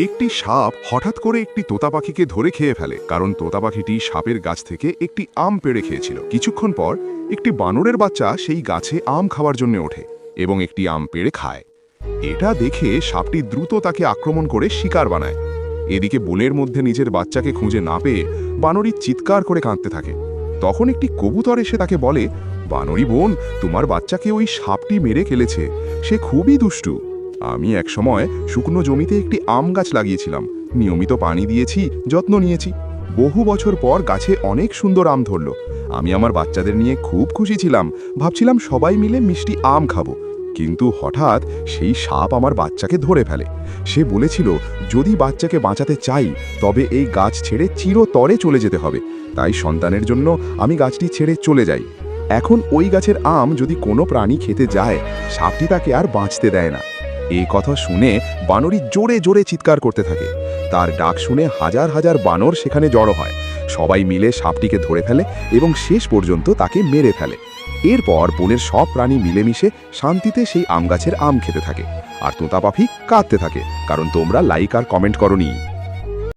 একটি সাপ হঠাৎ করে একটি তোতা পাখিকে ধরে খেয়ে ফেলে, কারণ তোতা পাখিটি সাপের গাছ থেকে একটি আম পেড়ে খেয়েছিল। কিছুক্ষণ পর একটি বানরের বাচ্চা সেই গাছে আম খাওয়ার জন্য ওঠে এবং একটি আম পেড়ে খায়। এটা দেখে সাপটি দ্রুত তাকে আক্রমণ করে শিকার বানায়। এদিকে বনের মধ্যে নিজের বাচ্চাকে খুঁজে না পেয়ে বানরী চিৎকার করে কাঁদতে থাকে। তখন একটি কবুতর এসে তাকে বলে, বানরী বোন, তোমার বাচ্চাকে ওই সাপটি মেরে ফেলেছে, সে খুবই দুষ্টু। আমি একসময় শুকনো জমিতে একটি আম গাছ লাগিয়েছিলাম, নিয়মিত পানি দিয়েছি, যত্ন নিয়েছি। বহু বছর পর গাছে অনেক সুন্দর আম ধরল। আমি আমার বাচ্চাদের নিয়ে খুব খুশি ছিলাম, ভাবছিলাম সবাই মিলে মিষ্টি আম খাবো। কিন্তু হঠাৎ সেই সাপ আমার বাচ্চাকে ধরে ফেলে। সে বলেছিল, যদি বাচ্চাকে বাঁচাতে চাই তবে এই গাছ ছেড়ে চিরতরে চলে যেতে হবে। তাই সন্তানের জন্য আমি গাছটি ছেড়ে চলে যাই। এখন ওই গাছের আম যদি কোনো প্রাণী খেতে যায়, সাপটি তাকে আর বাঁচতে দেয় না। এই কথা শুনে বানরী জোরে জোরে চিৎকার করতে থাকে। তার ডাক শুনে হাজার হাজার বানর সেখানে জড়ো হয়। সবাই মিলে সাপটিকে ধরে ফেলে এবং শেষ পর্যন্ত তাকে মেরে ফেলে। এরপর বনের সব প্রাণী মিলেমিশে শান্তিতে সেই আম গাছের আম খেতে থাকে। আর তোতা পাখি কাঁদতে থাকে, কারণ তোমরা লাইক আর কমেন্ট করোনি।